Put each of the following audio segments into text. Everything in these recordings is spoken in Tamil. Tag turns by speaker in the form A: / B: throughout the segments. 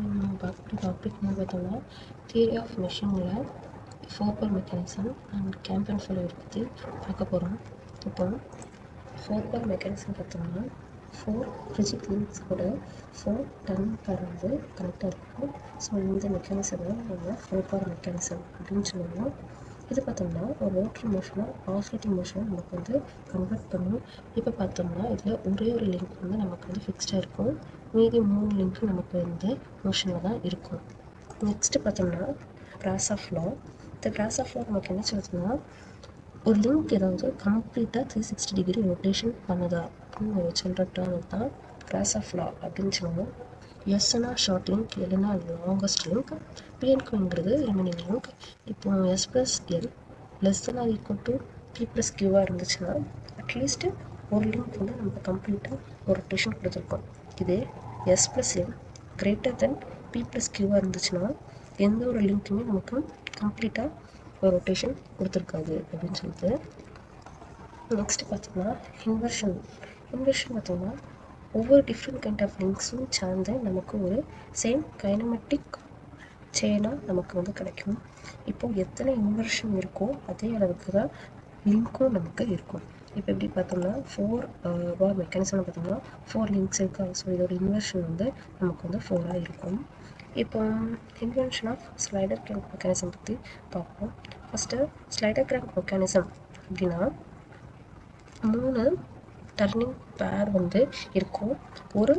A: நம்ம பார்க்குற டாபிக் என்ன பார்த்தோம்னா தியரி ஆஃப் மெஷினில் ஃபோர்பர் மெக்கானிசம் அண்ட் கேம்பன் ஃபெயிலியர் பற்றி பார்க்க போகிறோம். இப்போ ஃபோர்பர் மெக்கானிசம் பார்த்தோம்னா 4 ரிஜிட் லிங்க்ஸோட 4 டர்னிங் வந்து கனெக்டாக இருக்கும். ஸோ இந்த மெக்கானிசம் தான் நம்ம ஃபோர்பர் மெக்கானிசம் அப்படின்னு சொல்லுவோம். இது பார்த்தோம்னா ஒரு ரோட்டரி மோஷனாக ஆசிலேட்டிங் மோஷனை நமக்கு வந்து கன்வெர்ட் பண்ணும். இப்போ பார்த்தோம்னா இதில் ஒரே ஒரு லிங்க் வந்து நமக்கு வந்து ஃபிக்ஸ்டாக இருக்கும். மீதி 3 லிங்க் நமக்கு வந்து மோஷனில் தான் இருக்கும். நெக்ஸ்ட்டு பார்த்தோம்னா கிராஸ்ஆஃப் லா. இந்த கிராஸ்ஆஃப் லா நமக்கு என்ன சொல்லுதுன்னா, ஒரு லிங்க் ஏதாவது கம்ப்ளீட்டாக 360 டிகிரி ரொட்டேஷன் பண்ணுதா அப்படின்னு சொல்கிற டேர்ம் தான் கிராஸ்ஆஃப் லா அப்படின்னு சொல்லுவோம். எஸ்னா ஷார்ட் லிங்க், எல்னா லாங்கஸ்ட் லிங்க், பிஎன்குங்கிறது ரிமைனிங் லிங்க். இப்போ S plus L less than or equal to P plus கியூவாக இருந்துச்சுன்னா அட்லீஸ்ட்டு ஒரு லிங்க் வந்து நம்ம கம்ப்ளீட்டாக ஒரு ரொட்டேஷன் கொடுத்துருக்கோம். இதே S plus L greater than P plus கியூவாக இருந்துச்சுன்னா எந்த ஒரு லிங்க்குமே நமக்கு கம்ப்ளீட்டாக ஒரு ரொட்டேஷன் கொடுத்துருக்காது அப்படின்னு சொல்லிட்டு. நெக்ஸ்ட்டு பார்த்தோம்னா இன்வர்ஷன் பார்த்தோம்னா ஒவ்வொரு டிஃப்ரெண்ட் கைண்ட் ஆஃப் லிங்க்ஸும் சேர்ந்து நமக்கு ஒரு சேம் கைனமெட்டிக் செயினாக நமக்கு வந்து கிடைக்கும். இப்போது எத்தனை இன்வர்ஷன் இருக்கோ அதே அளவுக்கு தான் லிங்க்கும் நமக்கு இருக்கும். இப்போ எப்படி பார்த்தோம்னா 4 பார் மெக்கானிசம் பார்த்தோம்னா 4 லிங்க்ஸ் இருக்கா. ஸோ இதோட இன்வர்ஷன் வந்து நமக்கு வந்து 4ஆக இருக்கும். இப்போ invention of slider crank mechanism பற்றி பார்ப்போம். ஃபஸ்ட்டு ஸ்லைடர் கிராங்க் மெக்கானிசம் அப்படின்னா 3 டர்னிங் பேர் வந்து இருக்கும், ஒரு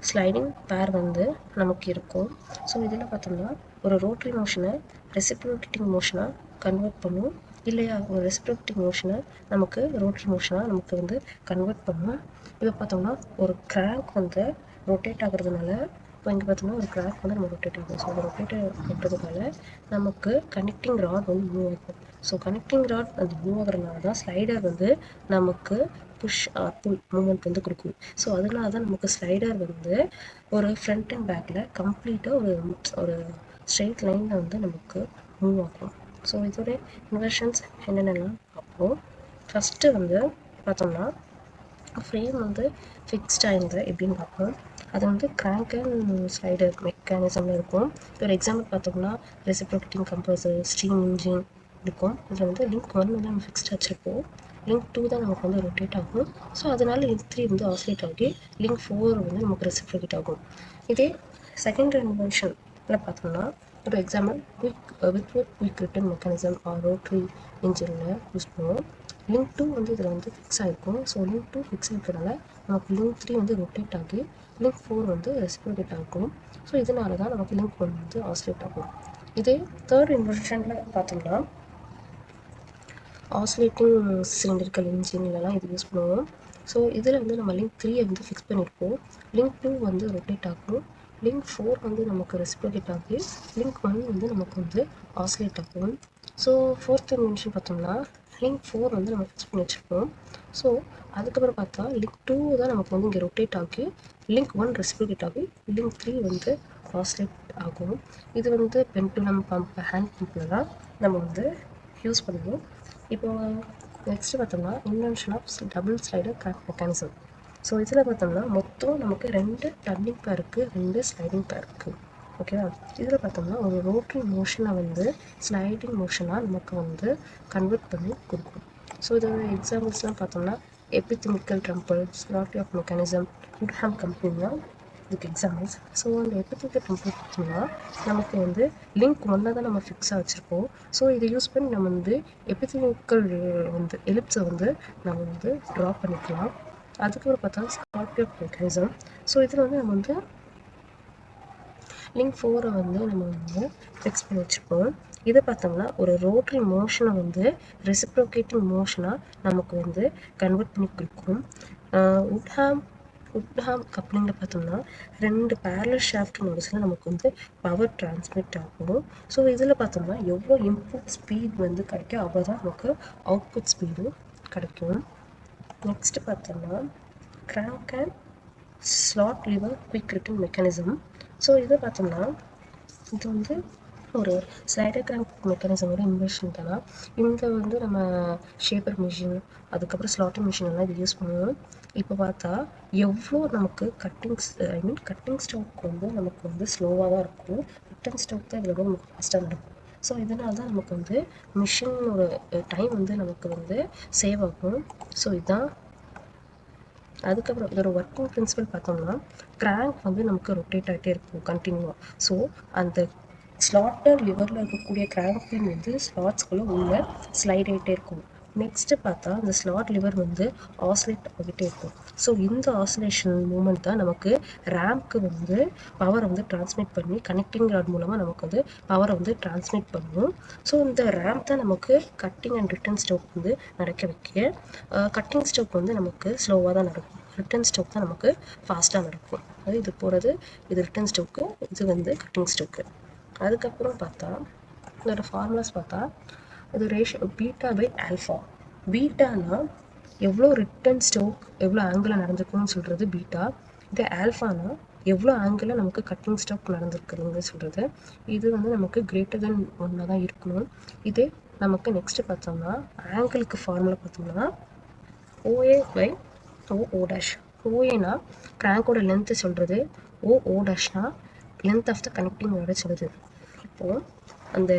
A: ஸ்லைடிங் பேர் வந்து நமக்கு இருக்கும். ஸோ இதில் பார்த்தோம்னா ஒரு ரோட்டரி மோஷனை ரெசிப்ரோகேட்டிங் மோஷனாக கன்வெர்ட் பண்ணும், இல்லையா ஒரு ரெசிப்ரோகேட்டிங் மோஷனை நமக்கு ரோட்டரி மோஷனாக நமக்கு வந்து கன்வெர்ட் பண்ணும். இப்போ பார்த்தோம்னா ஒரு கிராங்க் வந்து ரொட்டேட் ஆகுறதுனால, இப்போ இங்கே பார்த்தோம்னா ஒரு கிராங்க் வந்து நம்ம ரொட்டேட் ஆகும். ஸோ அது ரொட்டேட் ஆகுறதுனால நமக்கு கனெக்டிங் ராட் வந்து மூவ் ஆகும். ஸோ கனெக்டிங் ராட் அது மூவ் ஆகுறதுனால தான் ஸ்லைடர் வந்து நமக்கு புஷ் ஆர் புல் மூமெண்ட் வந்து கொடுக்கும். ஸோ அதனால தான் நமக்கு ஸ்லைடர் வந்து ஒரு ஃப்ரண்ட் அண்ட் பேக்கில் கம்ப்ளீட்டாக ஒரு ஸ்ட்ரெயிட் லைனில் வந்து நமக்கு மூவ் ஆகும். ஸோ இதோட இன்வர்ஷன்ஸ் என்னென்னலாம் பார்ப்போம். ஃபஸ்ட்டு வந்து பார்த்தோம்னா ஃப்ரேம் வந்து ஃபிக்ஸ்டாக இருந்தால் எப்படின்னு பார்ப்போம். அது வந்து கிராங்க் அண்ட் ஸ்லைடர் மெக்கானிசமில் இருக்கும். ஒரு எக்ஸாம்பிள் பார்த்தோம்னா ரெசிப்ரோகேட்டிங் கம்ப்ரஸர், ஸ்டீம் இன்ஜின் இருக்கும். இதில் வந்து லிங்க் 1 வந்து நம்ம ஃபிக்ஸ்டாக வச்சுருப்போம், லிங்க் 2 தான் நமக்கு வந்து ரொட்டேட் ஆகும். ஸோ அதனால லிங்க் 3 வந்து ஆசிலேட் ஆகி லிங்க் 4 வந்து நமக்கு ரெசிப்ரோகேட் ஆகும். இதே செகண்டரி இன்வென்ஷனில் பார்த்தோம்னா ஒரு example quick return mechanism or rotary இன்ஜினில் யூஸ் பண்ணுவோம். லிங்க் 2 வந்து இதில் வந்து ஃபிக்ஸ் ஆகிருக்கும். ஸோ லிங்க் 2 ஃபிக்ஸ் ஆகிருக்கிறதுனால நமக்கு லிங்க் 3 வந்து ரொட்டேட் ஆகி லிங்க் 4 வந்து ரெசிப்ரோகேட் ஆகும். ஸோ இதனால தான் நமக்கு லிங்க் 1 வந்து ஆசிலேட் ஆகும். இதே தேர்ட் இன்வென்ஷனில் பார்த்தோம்னா ஆசிலேட்டிங் சிலிண்டரிக்கல் இன்ஜின்லலாம் இது யூஸ் பண்ணுவோம். ஸோ இதில் வந்து நம்ம லிங்க் 3 வந்து ஃபிக்ஸ் பண்ணியிருப்போம், லிங்க் 2 வந்து ரொட்டேட் ஆகும், லிங்க் 4 வந்து நமக்கு ரெசிப்ரோகேட் ஆகி லிங்க் 1 வந்து நமக்கு வந்து ஆசிலேட் ஆகும். ஸோ ஃபோர்த் இன்வென்ஷன் பார்த்தோம்னா லிங்க் 4 வந்து நம்ம ஃபிக்ஸ் பண்ணி வச்சுருப்போம். ஸோ அதுக்கப்புறம் பார்த்தா லிங்க் 2 தான் நமக்கு வந்து இங்கே ரொட்டேட் ஆகி லிங்க் 1 ரெசிப்ரோகேட் ஆகி லிங்க் 3 வந்து ஆசிலேட் ஆகும். இது வந்து பெண்டுலம் பம்ப், ஹேண்ட் பம்பில் தான் நம்ம வந்து யூஸ் பண்ணுவோம். இப்போ நெக்ஸ்ட்டு பார்த்தோம்னா invention of double slider crank mechanism. So இதில் பார்த்தோம்னா மொத்தம் நமக்கு 2 டர்னிங் பேர் இருக்குது, 2 ஸ்லைடிங் பேர் இருக்குது. ஓகேவா. இதில் பார்த்தோம்னா ஒரு ரோட்டரி மோஷனை வந்து ஸ்லைடிங் மோஷனாக நமக்கு வந்து கன்வெர்ட் பண்ணி கொடுக்கும். ஸோ இதோட எக்ஸாம்பிள்ஸ்லாம் பார்த்தோம்னா எபித்தெமிக்கல் ட்ரம்பிள், ஸ்லாட்டி ஆஃப் மெக்கானிசம், உட்ஹாம் கம்பெனிலாம் இதுக்கு எக்ஸாம்பிள்ஸ். ஸோ அந்த எபித்தெமிக்கல் ட்ரம்பிள் பார்த்தோம்னா நமக்கு வந்து லிங்க் 1 தான் நம்ம ஃபிக்ஸாக வச்சுருப்போம். ஸோ இதை யூஸ் பண்ணி நம்ம வந்து எபித்தெமிக்கல் வந்து எலிப்ஸை வந்து நம்ம வந்து ட்ரா பண்ணிக்கலாம். அதுக்கப்புறம் பார்த்தா ஸ்லாட்டி ஆஃப் மெக்கானிசம். ஸோ இதில் வந்து நம்ம வந்து லிங்க் 4 வந்து நம்ம வந்து ஃபிக்ஸ் பண்ணி வச்சுருப்போம். இதை பார்த்தோம்னா ஒரு ரோட்டரி மோஷனை வந்து ரெசிப்ரோகேட்டிங் மோஷனாக நமக்கு வந்து கன்வெர்ட் பண்ணி கொடுக்கும். உட்ஹாம் கப்ளிங்கில் பார்த்தோம்னா 2 பேரலல் ஷாஃப்ட் நோட்ஸில் நமக்கு வந்து பவர் டிரான்ஸ்மிட் ஆகும். ஸோ இதில் பார்த்தோம்னா எவ்வளோ இன்புட் ஸ்பீட் வந்து கிடைக்கும் அவ்வளோ தான் நமக்கு அவுட்புட் ஸ்பீடும் கிடைக்கும். நெக்ஸ்ட்டு பார்த்தோம்னா crank and slot liver quick return mechanism. So இதை பார்த்தோம்னா இது வந்து ஒரு ஸ்லைடர் கிராங்க் மெக்கானிசமோட இன்வென்ஷன் தானா இந்த வந்து நம்ம ஷேப்பர் மிஷின் அதுக்கப்புறம் ஸ்லாட்டிங் மிஷின் எல்லாம் இது யூஸ் பண்ணுவோம். இப்போ பார்த்தா எவ்வளோ நமக்கு கட்டிங் ஸ்டோக் வந்து நமக்கு வந்து ஸ்லோவாக தான் இருக்கும். ரிட்டன் ஸ்டோக் தான் இதில் ரொம்ப ஃபாஸ்ட்டாக நடக்கும். ஸோ இதனால தான் நமக்கு வந்து மிஷினோட டைம் வந்து நமக்கு வந்து சேவ் ஆகும். ஸோ இதுதான். அதுக்கப்புறம் இதோட ஒர்க்கிங் பிரின்சிபல் பார்த்தோம்னா கிராங்க் வந்து நமக்கு ரொட்டேட் ஆகிட்டே இருக்கும் கண்டினியூவாக. ஸோ அந்த ஸ்லாட்டர் லிவரில் இருக்கக்கூடிய கிராங்க் பின் வந்து ஸ்லாட்ஸ்குள்ளே உள்ள ஸ்லைட் ஆகிட்டே இருக்கும். நெக்ஸ்ட்டு பார்த்தா அந்த ஸ்லாட் லிவர் வந்து ஆசிலேட் ஆகிட்டே இருக்கும். ஸோ இந்த ஆசிலேஷன் மூமெண்ட் தான் நமக்கு ரேம்ப்க்கு வந்து பவரை வந்து டிரான்ஸ்மிட் பண்ணி கனெக்டிங் ராட் மூலமாக நமக்கு வந்து பவரை வந்து டிரான்ஸ்மிட் பண்ணும். ஸோ இந்த ரேம்ப் தான் நமக்கு கட்டிங் அண்ட் ரிட்டன் ஸ்டோக் வந்து நடக்க வைக்க. கட்டிங் ஸ்டோக் வந்து நமக்கு ஸ்லோவாக தான் நடக்கும். ரிட்டன் ஸ்டோக் தான் நமக்கு ஃபாஸ்ட்டாக நடக்கும். அது இது போகிறது இது ரிட்டன் ஸ்டோக்கு, இது வந்து கட்டிங் ஸ்டோக்கு. அதுக்கப்புறம் பார்த்தா இதோட ஃபார்முலாஸ் பார்த்தா இது ரேஷியோ பீட்டா பை ஆல்ஃபா. பீட்டானா எவ்வளோ ரிட்டன் ஸ்டோக் எவ்வளோ ஆங்கிளில் நடந்துருக்குன்னு சொல்கிறது பீட்டா. இதே ஆல்ஃபானா எவ்வளோ ஆங்கிளில் நமக்கு கட்டிங் ஸ்டோக் நடந்திருக்குதுன்னு சொல்கிறது. இது வந்து நமக்கு கிரேட்டர் தென் 1 தான் இருக்கணும். இதே நமக்கு நெக்ஸ்ட்டு பார்த்தோம்னா ஆங்கிளுக்கு ஃபார்முலா பார்த்தோம்னா OA பை OO டேஷ். OAனா கிராங்கோட லென்த்து சொல்கிறது, OO டேஷ்னா லென்த் ஆஃப் த கனெக்டிங் ராடை சொல்லுது. இப்போது அந்த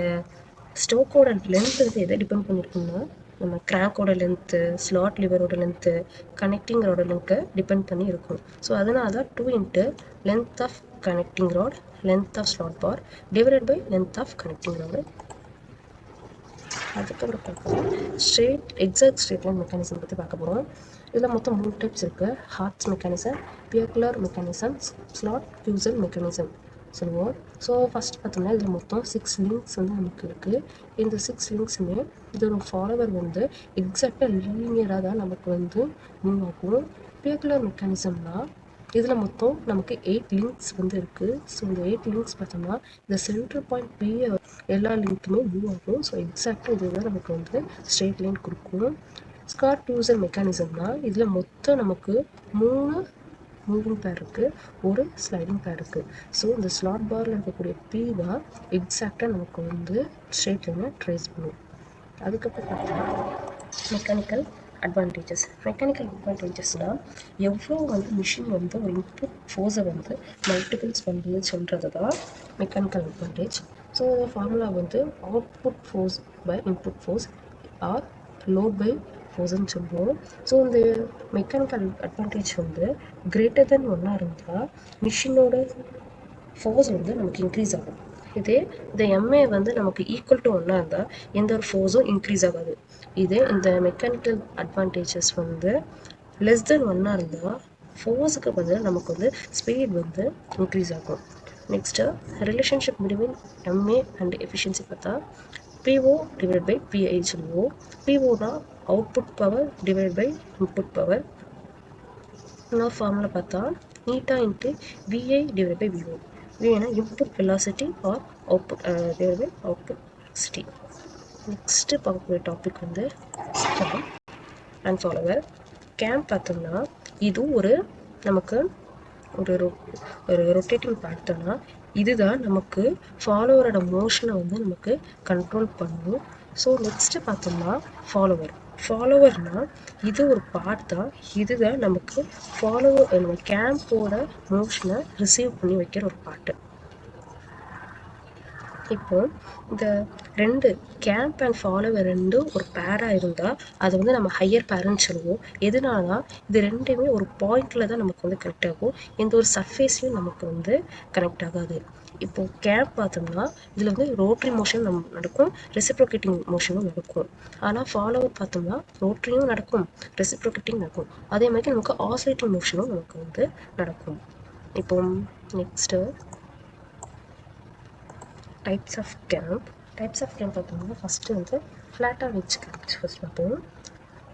A: ஸ்டோக்கோட லென்த் வந்து எதை டிபெண்ட் பண்ணியிருக்குன்னா நம்ம கிராங்கோட லென்த்து, ஸ்லாட் லிவரோட லென்த்து, கனெக்டிங் ராடோட லென்த்தை டிபெண்ட் பண்ணி இருக்கும். ஸோ அதனால தான் 2 into length of connecting rod, length of slot bar divided by length of connecting rod. அதுக்கப்புறம் பார்க்கலாம் எக்ஸாக்ட் ஸ்ட்ரெயிட் லைன் மெக்கானிசம் பற்றி பார்க்க போகிறோம். இதில் மொத்தம் 3 டைப்ஸ் இருக்குது. Hart's mechanism, Peaucellier mechanism, slot ஃபியூசல் மெக்கானிசம் சொல்லுவோம். ஸோ ஃபஸ்ட் பார்த்தோம்னா இதில் மொத்தம் 6 லிங்க்ஸ் வந்து நமக்கு இருக்குது. இந்த 6 லிங்க்ஸுமே இதோட ஃபாலோவர் வந்து எக்ஸாக்டாக லீனியராக தான் நமக்கு வந்து மூவ் ஆகும். பியர்குலர் மெக்கானிசம்னா இதில் மொத்தம் நமக்கு 8 லிங்க்ஸ் வந்து இருக்குது. ஸோ இந்த 8 லிங்க்ஸ் பார்த்தோம்னா இந்த சென்டர் பாயிண்ட் பி எல்லா லிங்க்குமே மூவ் ஆகும். ஸோ எக்ஸாக்டாக இதுதான் நமக்கு வந்து ஸ்ட்ரெயிட் லைன் கொடுக்கும். ஸ்லாட் ஃபியூசல் மெக்கானிசம்னா இதில் மொத்தம் நமக்கு 3 மூவிங் பேர் இருக்குது, ஒரு ஸ்லைடிங் பேர் இருக்குது. ஸோ இந்த ஸ்லாட் பாரில் இருக்கக்கூடிய பி தான் எக்ஸாக்டாக நமக்கு வந்து ஸ்ட்ரெயிட் லைனை ட்ரேஸ் பண்ணும். அதுக்கப்புறம் பார்த்தீங்கன்னா மெக்கானிக்கல் அட்வான்டேஜஸ்னால் எவ்வளோ வந்து மிஷின் வந்து ஒரு இன்புட் ஃபோர்ஸை வந்து மல்டிபிள்ஸ் பண்ணுறதுன்னு சொல்கிறது தான் மெக்கானிக்கல் அட்வான்டேஜ். ஸோ ஃபார்முலா வந்து output force by input force or load by ஃபோர்ஸ்ன்னு சொல்லுவோம். ஸோ இந்த மெக்கானிக்கல் அட்வான்டேஜ் வந்து கிரேட்டர் தென் 1 இருந்தால் மிஷினோட ஃபோர்ஸ் வந்து நமக்கு இன்க்ரீஸ் ஆகும். இதே இந்த எம்ஏ வந்து நமக்கு ஈக்குவல் டு 1 இருந்தால் எந்த ஒரு ஃபோர்ஸும் இன்க்ரீஸ் ஆகாது. இதே இந்த மெக்கானிக்கல் அட்வான்டேஜஸ் வந்து லெஸ் தென் 1 இருந்தால் ஃபோர்ஸுக்கு பதிலாக நமக்கு வந்து ஸ்பீட் வந்து இன்க்ரீஸ் ஆகும். Next relationship between M A and efficiency பார்த்தா PO டிவைட் பை PI சொல்லுவோம். POனா output power divide by input power. இன்னொரு ஃபார்முலா பார்த்தா eta into VI divide by VO. VIனா input velocity or output divide by output velocity. Next பார்க்கக்கூடிய டாபிக் வந்து கேம்ப் அண்ட் ஃபாலோவர். கேம்ப் பார்த்தோம்னா இது ஒரு நமக்கு ஒரு ரொட்டேட்டிங் பார்த்தோம்னா இதுதான் நமக்கு ஃபாலோவரோட மோஷனை வந்து நமக்கு கண்ட்ரோல் பண்ணும். ஸோ நெக்ஸ்ட்டு பார்த்தோம்னா ஃபாலோவர்னால் இது ஒரு பார்ட் தான். இதுதான் நமக்கு நம்ம கேம்போட மோஷனை ரிசீவ் பண்ணி வைக்கிற ஒரு பார்ட்டு. இப்போ இந்த 2 கேம்ப் அண்ட் ஃபாலோவர் ரெண்டும் ஒரு பேராக இருந்தால் அதை வந்து நம்ம ஹையர் பேருன்னு சொல்லுவோம். எதனால இது ரெண்டுமே ஒரு பாயிண்டில் தான் நமக்கு வந்து கனெக்ட் ஆகும், எந்த ஒரு சர்ஃபேஸ்லையும் நமக்கு வந்து கனெக்ட் ஆகாது. இப்போது கேம்ப் பார்த்தோம்னா இதில் வந்து ரோட்ரி மோஷன் நடக்கும், ரெசிப்ரோகேட்டிங் மோஷனும் நடக்கும். ஆனால் ஃபாலோவர் பார்த்தோம்னா ரோட்ரியும் நடக்கும், ரெசிப்ரோகேட்டிங் நடக்கும். அதே மாதிரி நமக்கு ஆசிலேட்டிங் மோஷனும் நமக்கு வந்து நடக்கும். இப்போ நெக்ஸ்ட்டு டைப்ஸ் ஆஃப் கேம்ப் பார்த்தோம்னா ஃபஸ்ட்டு வந்து ஃப்ளாட்டாக வெஜ் கேம்ப் ஃபஸ்ட் பார்ப்போம்.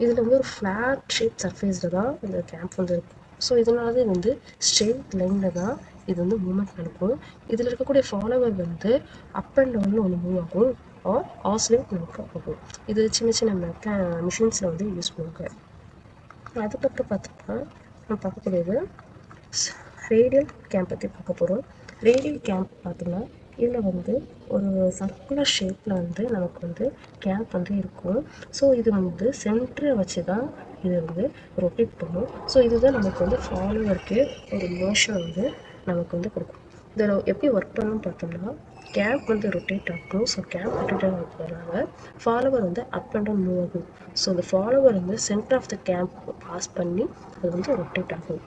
A: இதில் வந்து ஒரு ஃப்ளாட் ஷேப் சர்ஃபேஸில் தான் இந்த கேம்ப் வந்து இருக்கும். ஸோ இதனால இது வந்து ஸ்ட்ரெயிட் லைனில் தான் இது வந்து மூவ்மெண்ட் நடக்கும். இதில் இருக்கக்கூடிய ஃபாலோவர் வந்து அப் அண்ட் டவுனில் ஒன்று மூவ் ஆகும் ஆர் ஆசிலேட் நமக்கு ஆகும். இது சின்ன சின்ன மிஷின்ஸில் வந்து யூஸ் பண்ணுவாங்க. அதுக்கப்புறம் பார்த்தோம்னா நம்ம பார்க்கக்கூடியது ரேடியல் கேம்ப் பற்றி பார்க்க போகிறோம். ரேடியல் கேம்ப் பார்த்தோம்னா இதில் வந்து ஒரு சர்க்குலர் ஷேப்பில் வந்து நமக்கு வந்து கேம்ப் வந்து இருக்கும். ஸோ இது வந்து சென்டரை வச்சு தான் இது வந்து ரொட்டேட் பண்ணும். ஸோ இதுதான் நமக்கு வந்து ஃபாலோவருக்கு ஒரு மோஷன் வந்து நமக்கு வந்து கொடுக்கும். இதில் எப்படி ஒர்க் பண்ணணும்னு பார்த்தோம்னா, கேம்ப் வந்து ரொட்டேட் ஆகும். ஸோ கேம்ப் ரொட்டேட் ஆகிறதுனால ஃபாலோவர் வந்து அப் அண்ட் டவுன் மூவ் ஆகும். ஸோ அந்த ஃபாலோவர் வந்து centre of the cam pass பண்ணி அது வந்து ரொட்டேட் ஆகும்.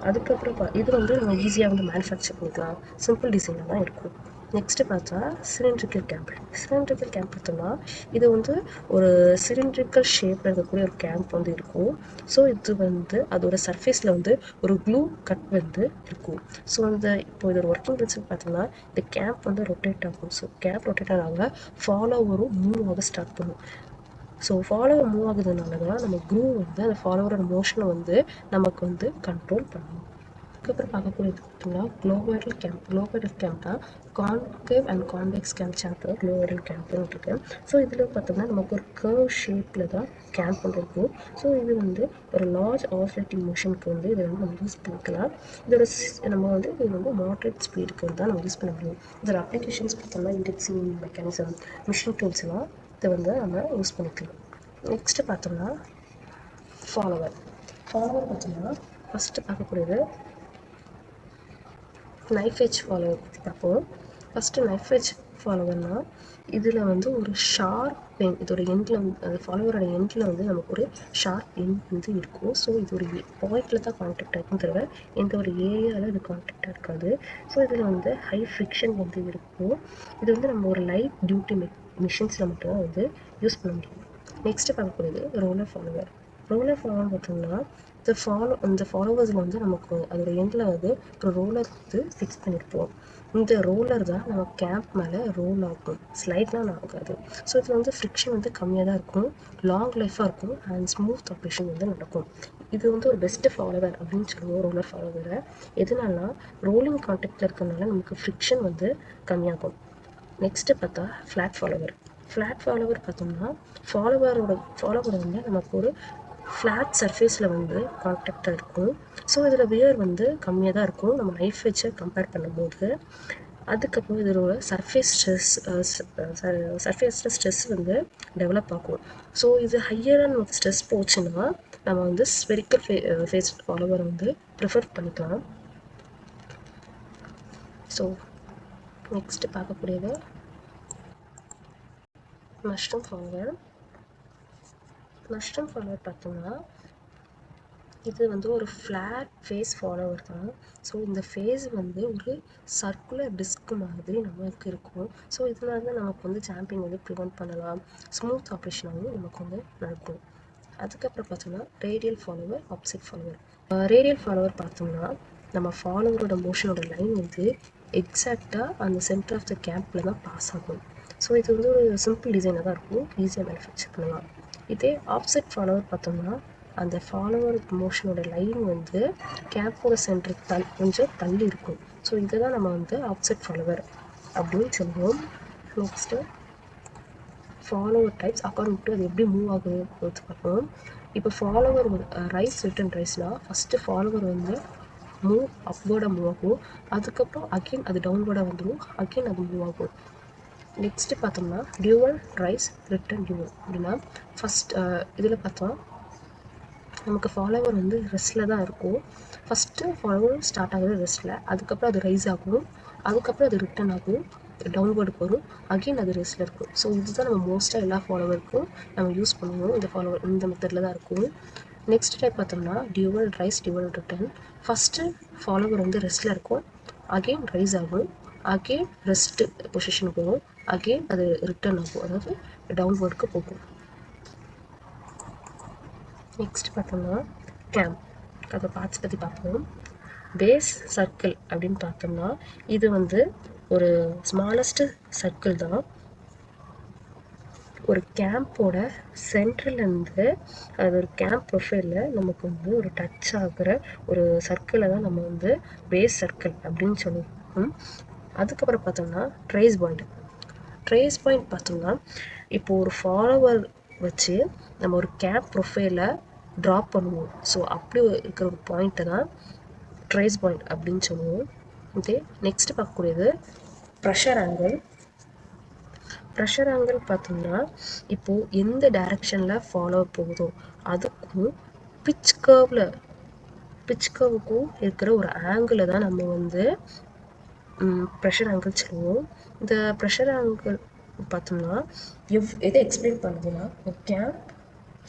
A: அதுக்கப்புறம் இது வந்து நம்ம ஈஸியாக வந்து மேனுஃபேக்சர் பண்ணிக்கலாம். சிம்பிள் டிசைனில் தான் இருக்கும். நெக்ஸ்ட்டு பார்த்தா சிலிண்ட்ரிக்கல் கேம்ப். சிலிண்ட்ரிக்கல் கேம்ப் பார்த்தோம்னா இது வந்து ஒரு சிலிண்ட்ரிக்கல் ஷேப்பில் இருக்கக்கூடிய ஒரு கேம்ப் வந்து இருக்கும். ஸோ இது வந்து அதோட சர்ஃபேஸில் வந்து ஒரு க்ளூ கட் வந்து இருக்கும். ஸோ அந்த இப்போ இதோட ஒர்க்கிங் பிரின்சிபல் பார்த்தோம்னா இந்த கேம்ப் வந்து ரொட்டேட் ஆகும். ஸோ கேம்ப் ரொட்டேட் ஆனாங்க ஃபாலோவரும் மூவ் ஆக ஸ்டார்ட் பண்ணும். ஸோ ஃபாலோவர் மூவ் ஆகுதுனால தான் நம்ம க்ரூ வந்து அந்த ஃபாலோவரோட மோஷனை வந்து நமக்கு வந்து கண்ட்ரோல் பண்ணணும். அதுக்கப்புறம் பார்க்கக்கூடியது பார்த்தீங்கன்னா குளோபல் கேம்ப். குளோபல் கேம்ப் தான் concave and convex cam chapter global கேம்ப்னு இருக்கு. ஸோ இதில் பார்த்தோம்னா நமக்கு ஒரு கர்வ் ஷேப்பில் தான் கேம்ப் வந்து இருக்கும். ஸோ இது வந்து ஒரு லார்ஜ் ஆசிலேட்டிங் மோஷனுக்கு வந்து இதை வந்து நம்ம யூஸ் பண்ணிக்கலாம். இதோட நம்ம வந்து இது வந்து மாட்ரேட் ஸ்பீடுக்கு வந்து தான் நம்ம யூஸ் பண்ண முடியும். இதோட அப்ளிகேஷன்ஸ் பார்த்தோம்னா இண்டெக்ஸிங் மெக்கானிசம், மிஷின் டூல்ஸ்லாம் இதை வந்து நம்ம யூஸ் பண்ணிக்கலாம். நெக்ஸ்ட்டு பார்த்தோம்னா ஃபாலோவர். ஃபாலோவர் பார்த்தோம்னா ஃபஸ்ட்டு பார்க்கக்கூடியது நைஃப் எட்ஜ் ஃபாலோவர் பற்றி பார்ப்போம். ஃபஸ்ட்டு நைஃப் எட்ஜ் ஃபாலோவர்னால் இதில் வந்து ஒரு ஷார்ப் பென், இதோட எண்டில் அந்த ஃபாலோவரோட எண்டில் வந்து நமக்கு ஒரு ஷார்ப் பென் வந்து இருக்கும். ஸோ இது ஒரு பாயிண்டில் தான் கான்டாக்ட் ஆகிருக்கும் தவிர எந்த ஒரு ஏரியாவில் இது கான்டாக்டாக இருக்காது. ஸோ இதில் வந்து ஹை ஃப்ரிக்ஷன் வந்து இருக்கும். இது வந்து நம்ம ஒரு லைட் டியூட்டி மிஷின்ஸில் மட்டும் தான் வந்து யூஸ் பண்ண முடியும். நெக்ஸ்ட்டு பார்க்கக்கூடியது ரோலர் ஃபாலோவர். ரோலர் ஃபாலோவர் பார்த்தோம்னா இந்த ஃபாலோவர்ஸில் வந்து நமக்கு அதோட எண்டில் வந்து ஒரு ரோலர் வந்து ஃபிக்ஸ் பண்ணியிருப்போம். இந்த ரோலர் தான் நம்ம கேம்ப் மேலே ரோல் ஆகும், ஸ்லைட்லாம் ஆகாது. ஸோ இதில் வந்து ஃப்ரிக்ஷன் வந்து கம்மியாக தான் இருக்கும், லாங் லைஃபாக இருக்கும் அண்ட் ஸ்மூத் ஆப்ரேஷன் வந்து நடக்கும். இது வந்து ஒரு பெஸ்ட்டு ஃபாலோவர் அப்படின்னு சொல்லுவோம் ரோலர் ஃபாலோவரை. எதுனால ரோலிங் கான்டாக்டில் இருக்கிறதுனால நமக்கு ஃப்ரிக்ஷன் வந்து கம்மியாகும். நெக்ஸ்ட்டு பார்த்தா ஃப்ளாட் ஃபாலோவர். ஃப்ளாட் ஃபாலோவர் பார்த்தோம்னா ஃபாலோவர் வந்து நமக்கு ஒரு ஃப்ளாட் சர்ஃபேஸில் வந்து கான்டாக்டாக இருக்கும். ஸோ இதில் வியர் வந்து கம்மியாக தான் இருக்கும் நம்ம நைஃப் வச்சு கம்பேர் பண்ணும்போது. அதுக்கப்புறம் இதோட சர்ஃபேஸில் ஸ்ட்ரெஸ் வந்து டெவலப் ஆகும். ஸோ இது ஹையரான ஸ்ட்ரெஸ் போச்சுன்னா நம்ம வந்து ஸ்பெரிக்கல் ஃபேஸ் ஃபாலோவரை வந்து ப்ரிஃபர் பண்ணிக்கலாம். ஸோ நெக்ஸ்ட்டு பார்க்கக்கூடியது மஷ்ரூம் ஃபாலோவர். மஷ்ரூம் ஃபாலோவர் பார்த்தோம்னா இது வந்து ஒரு ஃப்ளாட் ஃபேஸ் ஃபாலோவர் தான். ஸோ இந்த ஃபேஸ் வந்து ஒரு சர்க்குலர் டிஸ்க் மாதிரி நமக்கு இருக்கும். ஸோ இதனால தான் நமக்கு வந்து ஜாம்பிங் வந்து ப்ரிவெண்ட் பண்ணலாம், ஸ்மூத் ஆப்ரேஷனாகவும் நமக்கு வந்து நடக்கும். அதுக்கப்புறம் பார்த்தோம்னா radial follower, offset follower. Radial follower பார்த்தோம்னா நம்ம ஃபாலோவரோட மோஷனோட லைன் வந்து எக்ஸாக்டாக அந்த சென்டர் ஆஃப் த கேம்பில் தான் பாஸ் ஆகும். ஸோ இது வந்து ஒரு சிம்பிள் டிசைனாக தான் இருக்கும், ஈஸியாக மேனுஃபேக்சர் பண்ணலாம். இதே ஆப்செட் ஃபாலோவர் பார்த்தோம்னா அந்த ஃபாலோவர் மோஷனோட லைன் வந்து கேம்போட சென்டருக்கு கொஞ்சம் தள்ளி இருக்கும். ஸோ இதை தான் நம்ம வந்து ஆப்செட் ஃபாலோவர் அப்படின்னு சொல்லுவோம். Next follower types according to அது எப்படி மூவ் ஆகுது பொறுத்து பார்ப்போம். இப்போ ஃபாலோவர் ரிட்டன் ரைஸ்னால் ஃபஸ்ட்டு ஃபாலோவர் வந்து மூவ் அப்வேர்டாக மூவ் ஆகும், அதுக்கப்புறம் அகெயின் அது டவுன்வேர்டாக வந்துடும், அகெயின் அது மூவ் ஆகும். நெக்ஸ்ட்டு பார்த்தோம்னா டியூவல் ரைஸ் ரிட்டன் டியூவல் அப்படின்னா இதில் பார்த்தோம் நமக்கு ஃபாலோவர் வந்து ரெஸ்ட்டில் தான் இருக்கும். ஃபஸ்ட்டு ஃபாலோவர் ஸ்டார்ட் ஆகுது ரெஸ்ட்டில், அதுக்கப்புறம் அது ரைஸ் ஆகும், அதுக்கப்புறம் அது ரிட்டன் ஆகும், டவுன்வேர்டுக்கு வரும், அகெயின் அது ரெஸ்ட்டில் இருக்கும். ஸோ இதுதான் நம்ம மோஸ்ட்டாக எல்லா ஃபாலோவருக்கும் நம்ம யூஸ் பண்ணுவோம். இந்த மெத்தடில் தான் இருக்கும். நெக்ஸ்ட் டைப் பார்த்தோம்னா dual rise dual return. First follower வந்து ரெஸ்ட்டில் இருக்கும், அகெயின் ரைஸ் ஆகும், அகெயின் ரெஸ்ட்டு பொசிஷனுக்கு வரும், அகெயின் அது ரிட்டன் ஆகும், அதாவது டவுன்வேர்டுக்கு போகும். நெக்ஸ்ட் பார்த்தோம்னா கேம்ப், அதை பார்ட்ஸ் பற்றி பார்ப்போம். பேஸ் சர்க்கிள் அப்படின்னு பார்த்தோம்னா இது வந்து ஒரு ஸ்மாலஸ்ட்டு சர்க்கிள் தான். ஒரு கேம்போட சென்ட்ரலேருந்து அது ஒரு கேம்ப் ப்ரொஃபைலில் நமக்கு வந்து ஒரு டச் ஆகிற ஒரு சர்க்கிளை தான் நம்ம வந்து பேஸ் சர்க்கிள் அப்படின்னு சொல்லுவோம். அதுக்கப்புறம் பார்த்தோம்னா ட்ரேஸ் பாயிண்ட் பார்த்தோம்னா இப்போது ஒரு ஃபாலோவர் வச்சு நம்ம ஒரு கேம்ப் ப்ரொஃபைலை ட்ராப் பண்ணுவோம். ஸோ அப்படி இருக்கிற ஒரு பாயிண்ட்டை தான் ட்ரேஸ் பாயிண்ட் அப்படின்னு சொல்லுவோம். இதே நெக்ஸ்ட்டு பார்க்கக்கூடியது ப்ரெஷர் ஆங்கிள். ப்ரெஷர் ஆங்கிள் பார்த்தோம்னா இப்போது எந்த டைரக்ஷனில் ஃபாலோ போகுதோ அதுக்கும் பிட்ச் கர்வுக்கும் இருக்கிற ஒரு ஆங்கிளை தான் நம்ம வந்து ப்ரெஷர் ஆங்கிள் சொல்லுவோம். இந்த ப்ரெஷர் ஆங்கிள் பார்த்தோம்னா எதை எக்ஸ்பிளைன் பண்ணுதுன்னா ஒரு கேப்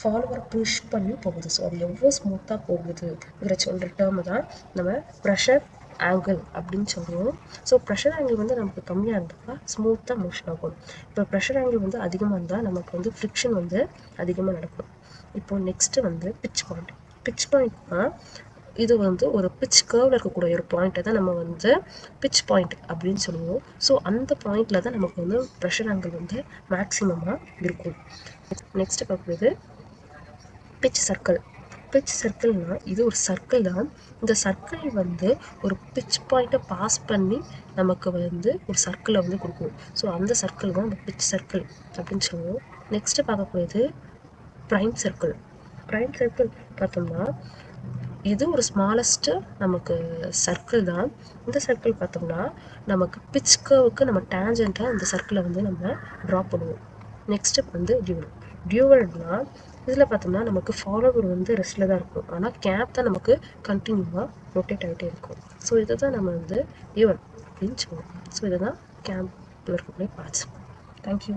A: ஃபாலோவரை புஷ் பண்ணி போகுது. ஸோ அது எவ்வளோ ஸ்மூத்தாக போகுது இதில் சொல்கிற டேர்மு தான் நம்ம ப்ரெஷர் ஆங்கிள் அப்படின்னு சொல்லுவோம். ஸோ ப்ரெஷர் ஆங்கிள் வந்து நமக்கு கம்மியாக இருந்தால் ஸ்மூத்தாக மோஷன் ஆகும். இப்போ ப்ரெஷர் ஆங்கிள் வந்து அதிகமாக இருந்தால் நமக்கு வந்து ஃப்ரிக்ஷன் வந்து அதிகமாக நடக்கும். இப்போ நெக்ஸ்ட்டு வந்து பிட்ச் பாயிண்ட்னா இது வந்து ஒரு பிட்ச் கர்வில் இருக்கக்கூடிய ஒரு பாயிண்ட்டை தான் நம்ம வந்து பிட்ச் பாயிண்ட் அப்படின்னு சொல்லுவோம். ஸோ அந்த பாயிண்டில் தான் நமக்கு வந்து ப்ரெஷர் ஆங்கிள் வந்து மேக்ஸிமமாக இருக்கும். நெக்ஸ்ட்டு பார்க்குறது பிட்ச் சர்க்கிள்னால் இது ஒரு சர்க்கிள் தான். இந்த சர்க்கிள் வந்து ஒரு பிட்ச் பாயிண்ட்டை பாஸ் பண்ணி நமக்கு வந்து ஒரு சர்க்கிளை வந்து கொடுக்கும். ஸோ அந்த சர்க்கிள் தான் இந்த பிட்ச் சர்க்கிள் அப்படின்னு சொல்லுவோம். நெக்ஸ்ட்டு பார்க்கக்கூடியது ப்ரைம் சர்க்கிள் பார்த்தோம்னா இது ஒரு ஸ்மாலஸ்ட்டு நமக்கு சர்க்கிள் தான். இந்த சர்க்கிள் பார்த்தோம்னா நமக்கு பிட்ச் கர்வுக்கு நம்ம டேஞ்சண்ட்டாக இந்த சர்க்கிளை வந்து நம்ம ட்ரா பண்ணுவோம். நெக்ஸ்ட்டு வந்து டியூவல்னா இதில் பார்த்தோம்னா நமக்கு ஃபாலோவர் வந்து ரெஸ்ட்டில் தான் இருக்கும். ஆனால் கேப் தான் நமக்கு கண்டினியூவாக ரொட்டேட் ஆகிட்டே இருக்கும். ஸோ இதை தான் நம்ம வந்து டியூவல் அப்படின்னு சொல்லுவோம். ஸோ இதை தான் கேம்பில் இருக்கக்கூடிய பார்ட்ஸ். தேங்க்யூ.